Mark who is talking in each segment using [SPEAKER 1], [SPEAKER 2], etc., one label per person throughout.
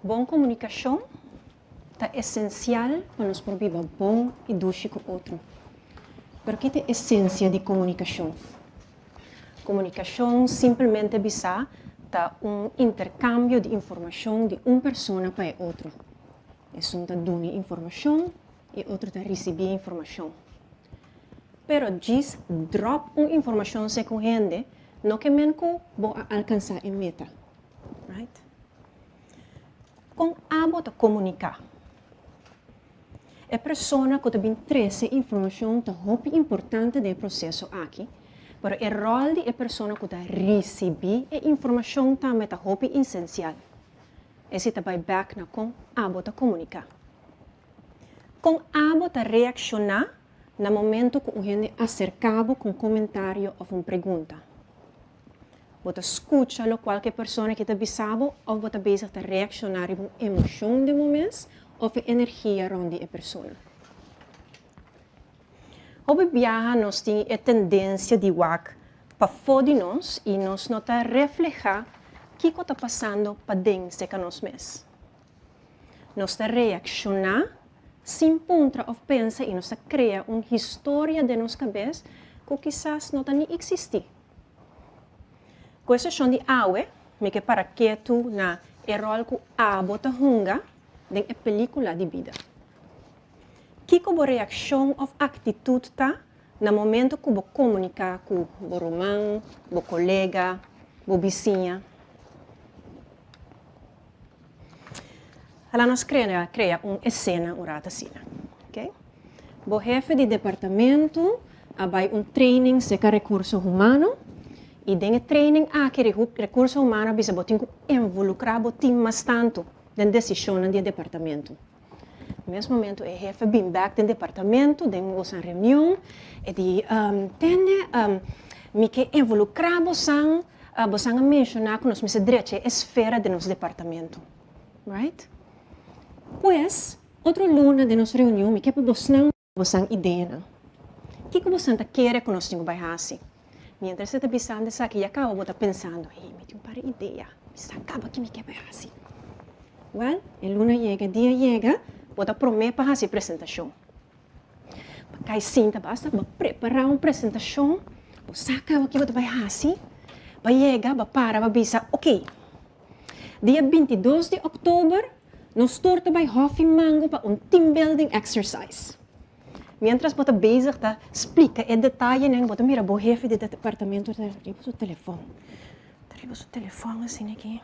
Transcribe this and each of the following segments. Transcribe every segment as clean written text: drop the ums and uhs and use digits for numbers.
[SPEAKER 1] Boa comunicação é essencial para nós por viver bom e doce com o outro. Pero que é a essência de comunicação? Comunicação simplesmente bisa intercâmbio de informação de uma pessoa para outra. É um tá dando informação e outro tá receber informação. Pero diz drop uma informação sem corrente, não que menco vou alcançar a meta, right? Com abo ta comunicar. A pessoa que tem interesse em informação tá muito importante do processo aqui. Pero o rol de pessoa que recebe a informação também é muito essencial. Esse vai back na com abo ta comunicar. Com abo ta reaccionar no momento que alguém acercava com um comentário ou uma pergunta. Você escuta qualquer pessoa que está bisabo ou você bezig te reaccionar em uma emoção de momento ou a energia rond a pessoa. Op viaja nós temos a tendência de wak para fora de nós e nós não está reflejar o que está passando para dentro de nós mesmos. Nós está reaccionar sem ponta ou pensa e nós está criar uma história de nossa cabeça que quizás não nem existe. Com essa questão de awe, me que para que tu na rol que abo ta hunga de a película de vida. Que como reação ou atitude tá no momento que você comunica com o irmão, o colega, o vizinho. Ela nos cria uma cena, ok? O chefe de departamento vai training de recursos humanos e dentro training aquele recursos humanos bisa botin involucrar o time mais tanto na decisão do departamento. No mesmo momento, o chefe vem back do departamento, temos uma reunião, e me que involucrar você mencionar que nós me direito a esfera de nosso departamento. Right? Pois, outra luna de nossa reunião, me que você ideia. O que você quer que nós tenhamos fazer? Mientras você está pensando isso aqui, acaba você pensando, me tenho para ideia, me acaba que me quer fazer. Well, a luna chega, dia chega, você promete para fazer apresentação. Para sinta, basta preparar uma apresentação, você acaba que você vai fazer, vai chegar, vai parar, vai pensar, ok, dia 22 de outubro, nós torta vai Hoffy Mango para um team building exercise. Mientras você bezig tá explica em detalhe, né, você mira o chefe do departamento, tá riba o telefone assim aqui.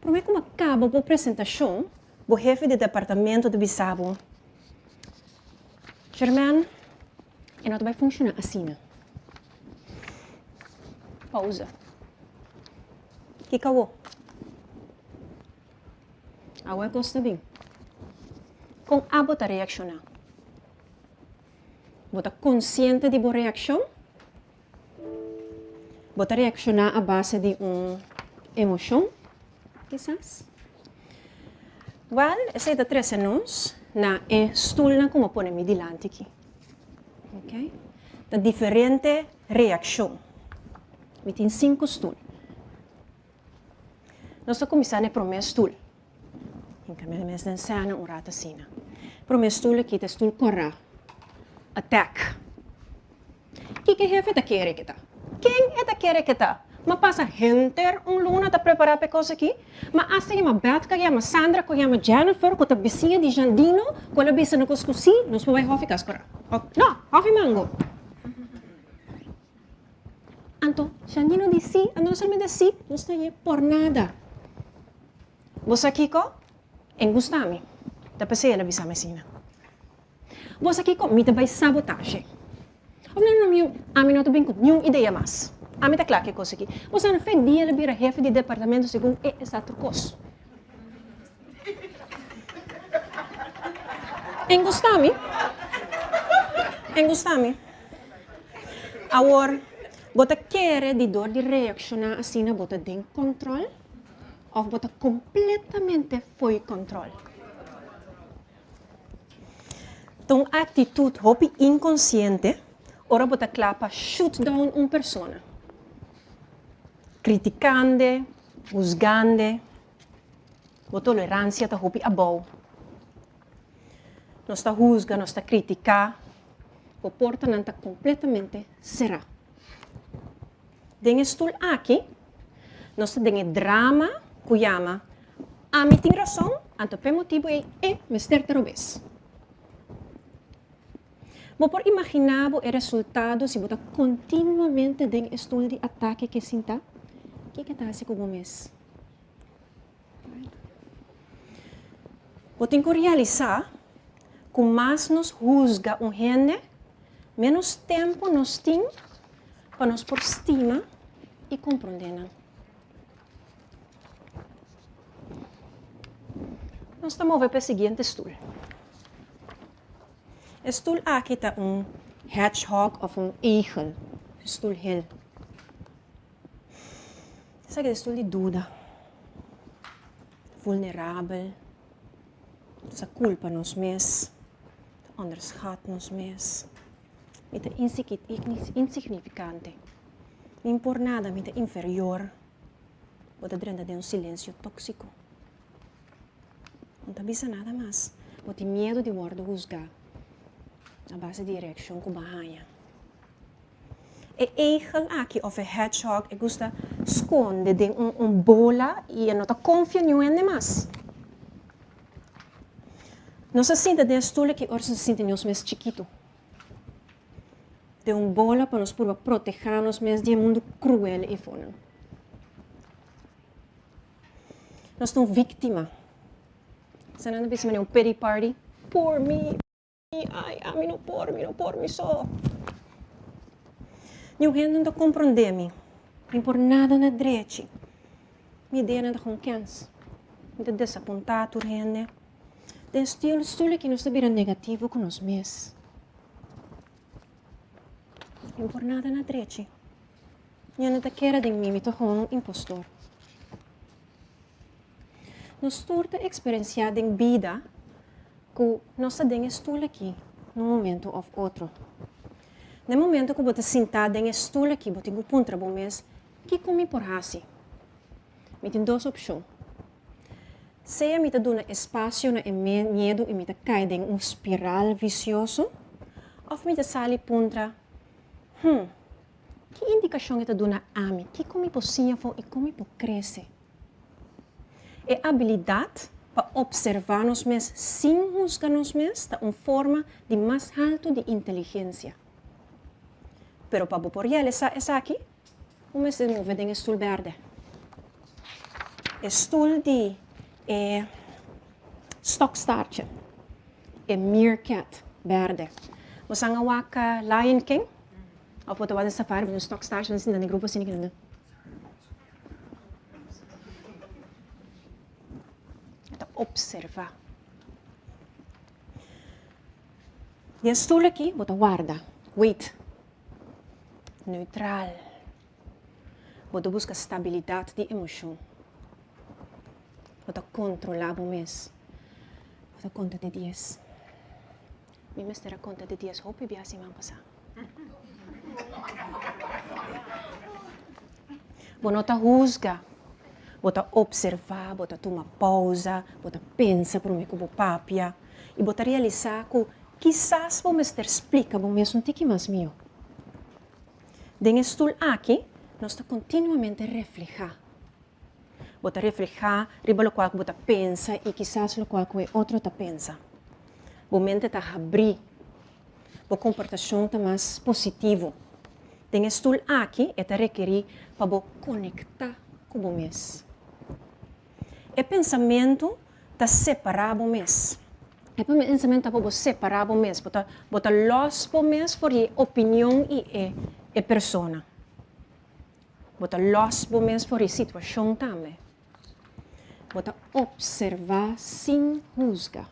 [SPEAKER 1] Promete como acaba a apresentação, o chefe do departamento de Bissau. Germain, e não vai funcionar assim. Pausa. Que acabou? Agora gosta bem. Com a você reaccionar. Você consciente de sua reação? Você reaccionar a base de uma emoção? Quizás. Well, essa é a 3 anos na stoel como põe-me dilante aqui. Ok? Da diferente reação. Me tem 5 stools. Nós estamos começando a primeiro stool. Em caminho mais dançando, um rato assim. Primeiro stool aqui, é stool corra. Attack. Que chefe está querendo que tá? Quem é que quer que tá? Mas passa gente, luna tá preparar para coisa aqui. Mas assim, uma Beth, que uma Sandra, que uma Jennifer, que tá vizinha de Jandino, que ela vizinha no coscusi, nós vamos vai hofi cascora. Não, hofi mango. Anto, Jandino disse, não sabe disse, não está aí por nada. Você aqui co? Engustami. Da pensei ela bisa mesina. Você aqui co? Me vai sabotagem. Não, a mim não tô bem com nenhuma ideia mais. A mim tá claro que coisa aqui. Você não fez dia de chefe de departamento segundo essa coisa. Engustami. Agora, você quer de dor de reaccionar assim, você tem controle? Ou você completamente foi controle? Então, a atitude hopi inconsciente, ora você clapa shoot down uma pessoa. Criticando, juzgando, A tolerância está hopi abau. Nós está juzga, nós está criticar. A porta não está completamente cerrada. Den estul aqui, nós tem drama que chama a mim tem razão, anto per motivo é mester terobes. Vou por imaginar o resultado se você continuamente den estul de ataque que sinta, o que está assim com o mês? Vou ter que realizar que mais nos juzga gente, menos tempo nos tem para nos por estima e compreender. Nós estamos a ver para o seguinte stoel. O stoel aqui está hedgehog ou egel. Stoel hel. Esse aqui é o stoel de dúvida. Vulnerável. Essa culpa nos mes. Onderschat nos mes. Mita insignificante. Não por nada, mita inferior. Bota dentro de silêncio tóxico. Não avisa nada mais. Bota medo de ser juzgado. Na base de direction com bahia. E egel aqui, of a hedgehog, gusta esconde de bola e não confia em ninguém mais. Não se sente de estula que ora se sente nos mais chiquito. De bola para nos proteger nos mais de mundo cruel e fora. Nós somos vítima. Se não é um pity party, por mim. Ai, a mim não por mim só. Ninguém não compreende-me. Nem por nada na direita. Minha ideia não é confiança. Me desapontado, gente. De estilo que não se vira negativo com nós mesmos. Nem por nada na direita. Eu não quero de mim, estou com um impostor. Nós estamos experienciando em vida que nós temos estilo aqui, num momento ou outro. No momento que você sentado em estilo aqui, você tem um ponto para mês, que como por assim? Me tem duas opções. Se eu me dou espaço na medo e me cai em espiral vicioso, ou me sale pontra, que indicação eu dou a mim? Que como possível e como crescer? É a habilidade para observar nos mesmos sem juzgar nos mesmos é uma forma de mais alto de inteligência. Pero para poder realizar isso aqui, o mês se move em stool verde. Stool de stock starch, meerkat verde. Você ang awaka Lion King? Ou pode fazer safari com stock starch, mas ainda no grupo assim que observar. E stool aqui, bota guarda, wait, neutral. Bota busca estabilidade de emoção. Bota controlar o mês. Bota conta de 10. Mi mestera conta de 10, hope e biasi man passar. Bota juzga. Bota observar, bota tomar pausa, bota pensa para o meu papia e bota realizar que quizás o mestre explica o mesmo que mais meu. Den stool aqui, nós está continuamente reflejar. Bota reflejar, riba lo qual bota pensa e quizás lo qual que outro ta pensa. O mente ta abrir, o comportação está mais positivo. Den stool aqui é ta requerir para conectar com o mês. É pensamento está separado o mês. É pensamento está separado o mês. Bota los o mês por opinião e persona. Bota los o mês por situação também. Bota observar sem juzgar.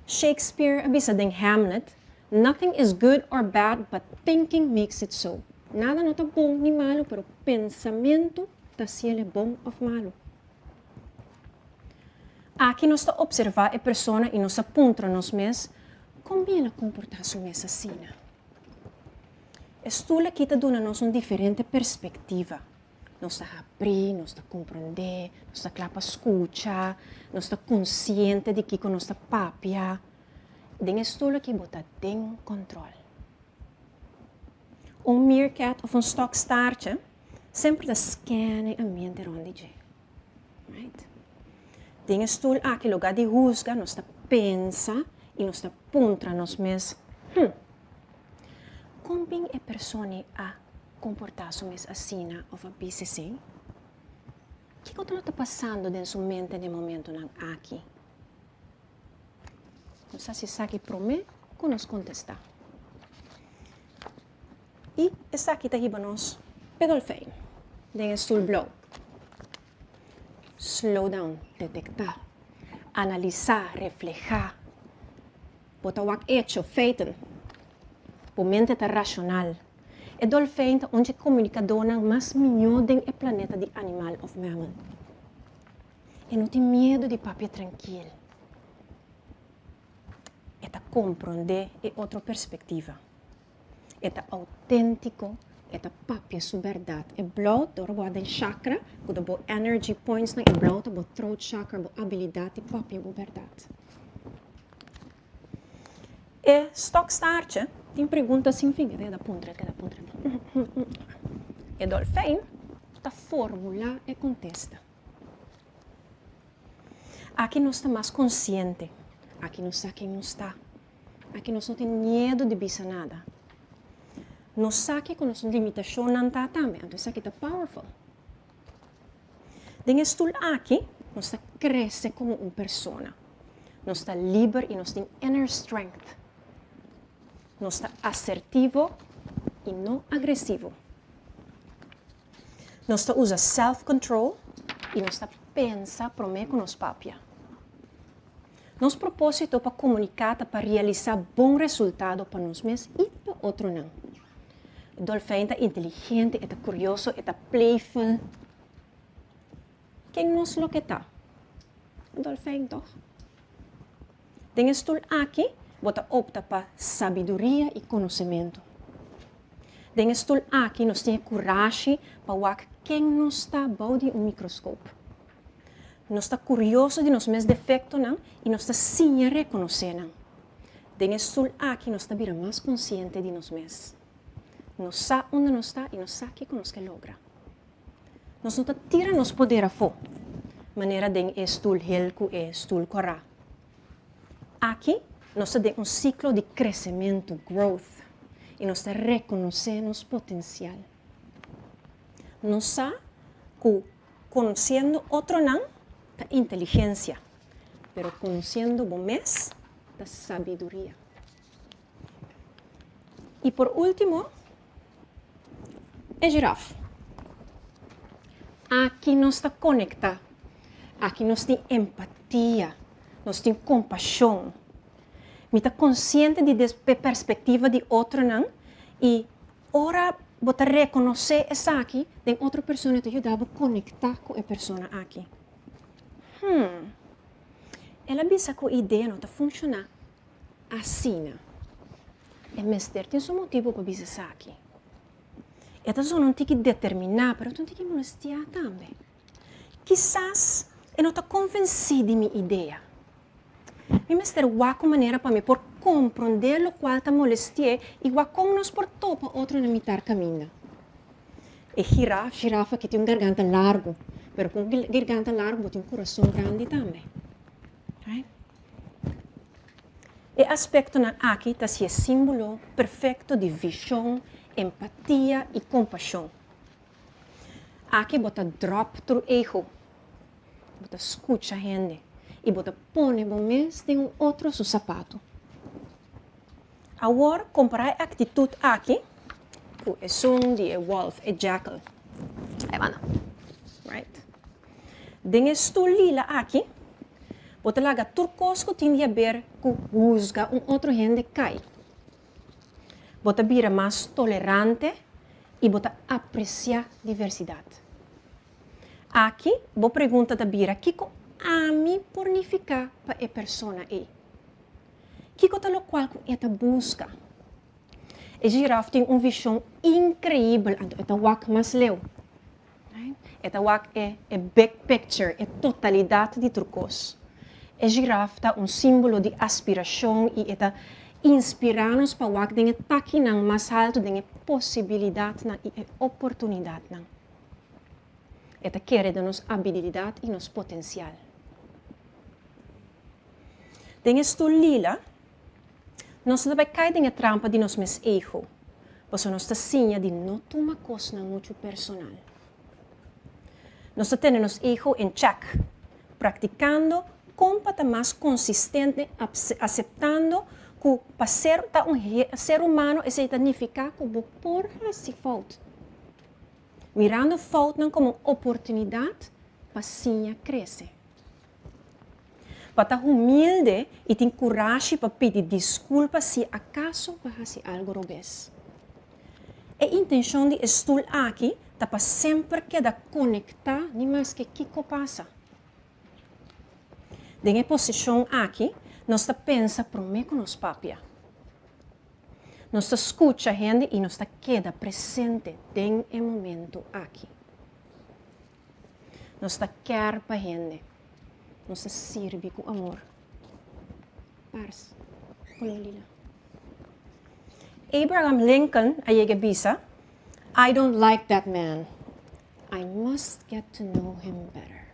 [SPEAKER 1] Shakespeare avisa em Hamlet, nothing is good or bad, but thinking makes it so. Nada não está bom nem malo, pero pensamento está se ele bom ou malo. Aqui nós está observar a pessoa e nós aponta nos mês como ela comporta-se mês assim. Estula aqui está dando-nos uma diferente perspectiva. Nós está abrir, nós está compreender, nós está clapa escuta, nós está consciente de que nós está papia. Den stoel que botar tem controle. Meerkat of stokstaartje sempre scanne a mente rond de. Right? Den stoel aqui lugar de rusga, nós está pensa e nós está puntra nós mesmos. Como bem é persona a comportar-se assim ou a BCC? O que está passando dentro sua mente no momento aqui? Não sei se sabe para mim, que nos contestar. E essa aqui está para nós, pedal feio, den stoel blow. Slow down, detectar, analisar, reflejar, botar o hecho, feito, por mente tá racional. É dolfijn onde comunicadora mais melhor do planeta de animal of mammal. E não tem medo de papel tranquilo. É compreender outra perspectiva. É autêntico, é papel sua verdade. É bloot door wat chakra, quando bo energy points na é bloot bo throat chakra, bo habilidade papel bo verdade. E stokstaartje tem pergunta sem fim, da pontra. E dolfijn está formula e contesta. Aqui não está mais consciente. Aqui não está quem não está. Aqui não tem medo de bisa nada. Não sabe que nossa limitação não está também. Então, isso aqui está powerful. Den stoel aqui, nós cresce como uma pessoa. Nós está livre e nós tem inner strength. Nós está assertivo e não agressivo. Nós usa self-control e nós pensa para mim com nos papia. Nosso propósito é para comunicar, para realizar bom resultado para nós mesmos e para outro não. O dolfijn é inteligente, é curioso, é playful. Quem nos lo que está? O dolfijn, toch? Den stoel aqui, bota opta para sabedoria e conhecimento. Den stoel aqui, nós temos coragem para ver quem nos está baixo de microscópio. Nós está curioso de nossos defeitos e nós está sim reconhecendo. Den stoel aqui, nós está vir mais consciente de nós mesmos. Nós sabemos onde nós está e nós sabemos o que nós queremos lograr. Nós não tiramos nosso poder a fora. Maneira de stoel helco e stoel corá. Aqui, nós temos ciclo de crescimento, growth, e nós reconhecendo nosso potencial. Nós sabemos que conhecendo outro não, da inteligência, mas conhecendo o mês, da sabedoria. E por último, é girafa. Aqui nós está conectado. Aqui nós temos empatia, nós temos compaixão. Me está consciente da perspectiva de outro não e ora botar reconhecer essa aqui de outra pessoa te ajudava a conectar com a pessoa aqui. Ela pensa que a ideia não está funcionando assim. E mestre tem seu motivo para dizer isso aqui. Esta só não tem que determinar, mas tem que molestar também. Quizás eu não estou convencido de minha ideia. Meu mestre, uma maneira para mim por compreender o qual está molestia e como nos por topa outro na mitad caminho. E girafa que tem garganta largo, mas com garganta largo tem coração grande também. Right? E aspecto aqui está se símbolo perfeito de visão, empatia e compaixão. Aqui bota drop through ego, bota escuta a gente e bota põe bom mês tem outro seu sapato. Agora comparar a atitude aqui, o som de wolf e jackal. Aí vai, right? Den stoel lila aqui, bota laga turcos que tem a ver com busca outro gente cai. Bota vira mais tolerante e bota apreciar diversidade. Aqui, vou pergunta da bira, Kiko ami pornificar para a persona e. Kiko tá lo qual que esta busca. E girafa tem uma visão incrível, esta wak mas leu. Right? wak big picture, totalidade de trucos. Girafa tá símbolo de aspiração e inspirar-nos para wak den taki nang mais alto, den possibilidade nang e oportunidade nang. Quer nos habilidade e nos potencial. Den lila, nós também cai den trampa de nos mes ego, pois nós está sinha de não tomar coisa muito personal. Nós temos nos ego em check, praticando como para mais consistente, aceitando que para ser ser humano é significar que vou porra se falta. Mirando falta como uma oportunidade para sim crescer. Para estar humilde e ter coragem para pedir desculpas se acaso vai algo robês. A intenção de estar aqui é para sempre quedar conectar nem mais que o que passa. Em posição aqui, nós pensa para mim com nos papia. Nós escuta a gente e nós queda presente em momento aqui. Nós quer para a gente. Nós serve com amor. Pars, lila. Abraham Lincoln, a bisa, I don't like that man. I must get to know him better.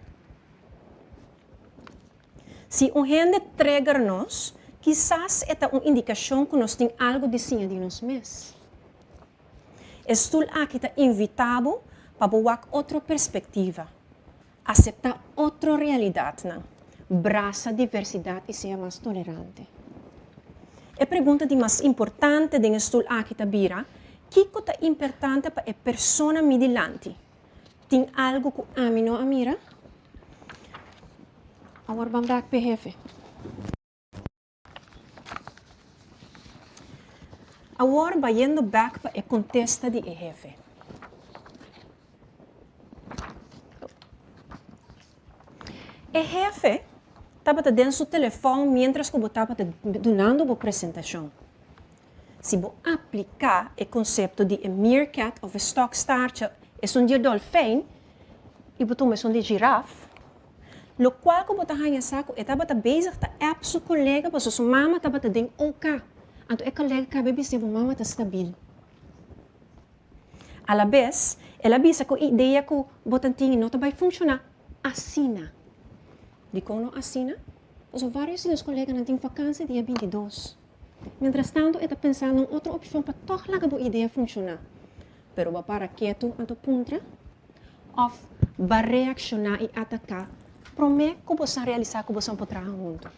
[SPEAKER 1] Se gente trigger-nos, quizás é uma indicação que nós temos algo de sinha de nós mesmos. Estou aqui invitado para boar outra perspectiva, aceitar outra realidade, abraça a diversidade e ser mais tolerante. A pergunta de mais importante de estou aqui bira, que é importante para a pessoa midilante? Tem algo que amino a mira? Agora vamos dar para o jefe. Agora, vai back para a contesta de jefe. O jefe estava dentro do seu telefone mientras que estava dando a apresentação. Se você aplicar o conceito de meerkat ou stock starch, é um dia dolfim, e você é um dia girafa, lo qual que você hanya saco, estava bezig te app seu colega, para sua mama estava dentro OK. Então, o colega cabe dizer que a mama está estável. A la vez, ela avisa que a ideia que você tem não vai funcionar assim. De como assim? Os vários dos colegas não têm vacância dia 22. Mientras tanto, está pensando em outra opção para tornar a ideia funcionar. Pero vai para quieto, então puntra, ou vai reaccionar e atacar, promete que você realizar que você pode trabalhar junto.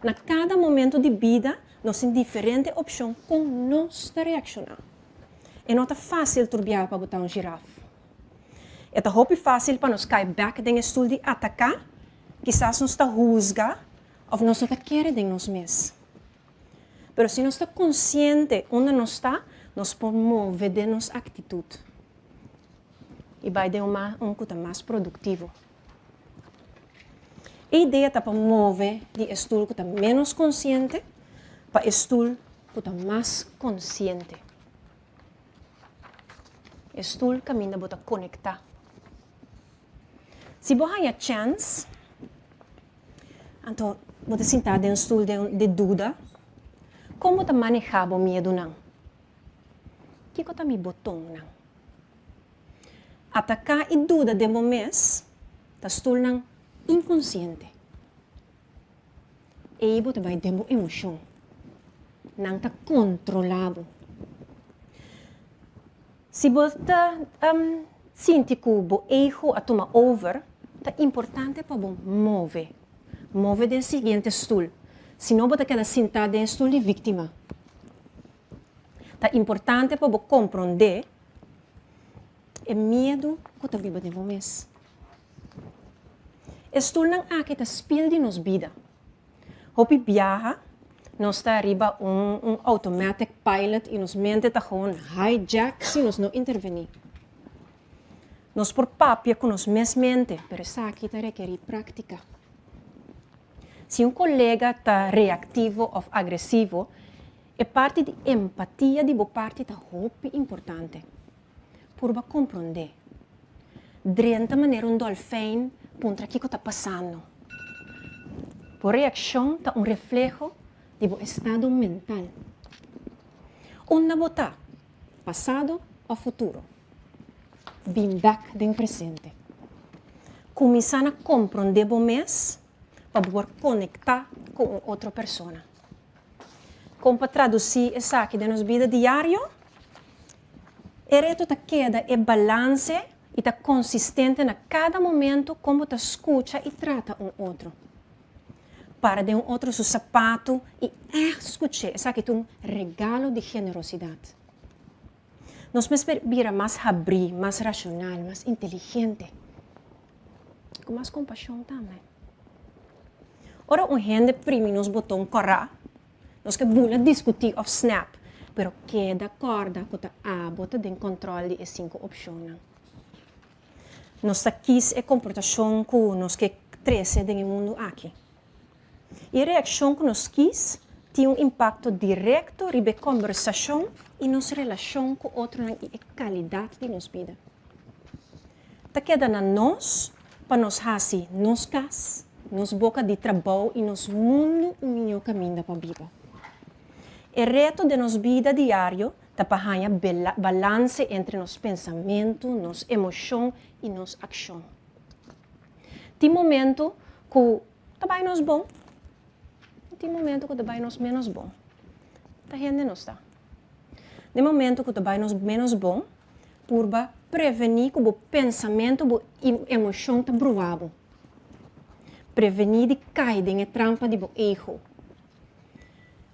[SPEAKER 1] Na cada momento de vida, nós temos diferentes opções como nós reaccionar. E não é fácil turbiar para botar girafa. É fácil para nós cair back em estudo de atacar, quizás nós juzga, ou nós não queremos nós mesmos. Mas se nós estamos conscientes onde nós estamos, nós podemos mover de nossa atitude. E vai de um coisa mais produtivo. A ideia é para mover de estudo que está menos consciente para estudo que está mais consciente. Estudo caminha para conectar. Se você tem a chance, então você sentar em um estudo de dúvida, como você manejar o medo? O que é o botão? Atacar e dúvida de momento está inconsciente. E aí você vai ter uma emoção. Não está controlado. Se você sente que o ego a tomar over, é importante para você mover. Mover do seguinte stool. Senão você queda sentado em stool de vítima. É importante para você compreender o medo que você vive de momento. Stool não é que espelho de nossa vida. Hopi viaja, nós está arriba automatic pilot e nos mente está gewoon hijack se nós não intervenir. Nós por papia com nos mente, pero essa aqui está requerir prática. Se colega está reativo ou agressivo, é parte de empatia de boa parte está muito importante. Por compreender. drenta maneira dolfijn punta aqui que está passando. Por reação está reflejo de estado mental. Onde botar? Passado ou futuro? Bem back do presente. Começar a compreender o mês para poder conectar com outra pessoa. Como para traduzir isso aqui da nossa vida diária, o reto está queda é balance e está consistente na cada momento como está escuta e trata outro. Para de outro seu sapato e escutar, isso aqui é um regalo de generosidade. Nós vira mais abrir, mais racional, mais inteligente. Com mais compaixão também. Ora, gente prime nos botão correr, nós que bula discutir of snap, pero queda corda que a bota de controle de 5 opções. Nós quis é comportação que nós que cresce no mundo aqui. E a reação que nós quis tem impacto direto sobre a conversação e nossa relação com outro e a qualidade de nossa vida. Tá queda na nós para nós fazer nos cas, nos boca de trabalho e nos mundo o melhor caminho para a vida. O reto de nossa vida diária é para balance entre nos pensamentos, nos emoções e nos ações. Tem momento que está nos bom, tem momento que está nos menos bom. Tá gente não está. No momento que está nos menos bom, por prevenir que o pensamento e a emoção está bruado. Prevenir de cair em trampa de erro.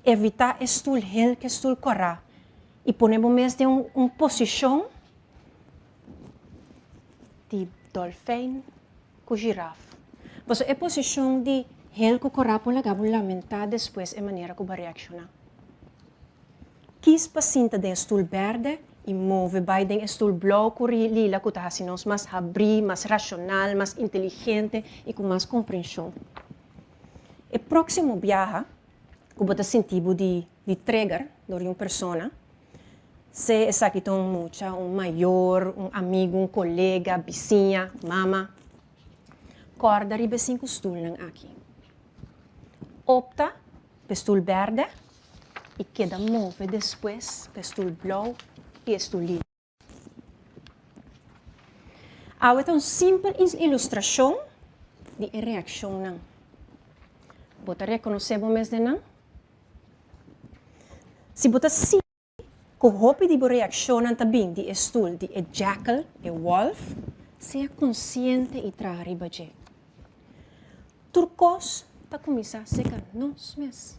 [SPEAKER 1] Evitar estul hel que estul correr. E ponemos mesmo em uma posição de dolfijn com girafa. Mas é posição de hel que correr por lamentar depois a maneira que vai reaccionar. Quis paciente de estul verde e move by den estul blau com lila que está assim mais abrir, mais racional, mais inteligente e com mais compreensão. O próximo viaje que você sentir de trigger de uma pessoa, se é aqui um maior, um amigo, um colega, vizinha, mama, corda ribe 5 stoelen aqui. Opta para stoel verde e queda move depois para stoel blau e stoel lila. Há uma simples ilustração de reação. Você reconhece o mês de não? Se você sim, que hope de reação também de stoel de jackal e wolf, seja consciente e traga ribaje. Turcos está começar a secar nós mesmos.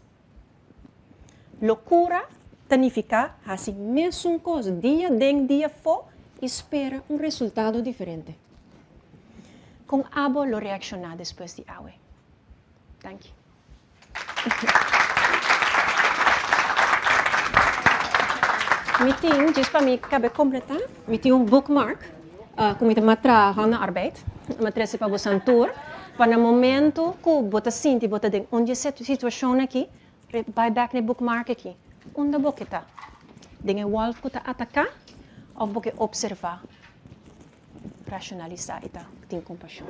[SPEAKER 1] Loucura significa assim mesmo coisa dia den dia for espera resultado diferente. Com abo lo reaccionar depois de awe. Thank you. Meeting, just para mim cabe completar. Meeting bookmark, como eu trabalho na arbeid, matrese para você tour. Para o momento que você sente, você tem onde essa situação aqui, vai back no bookmark aqui. Onde você está? Tem o wolf que está atacar ou você observar, racionalizar e tem compaixão.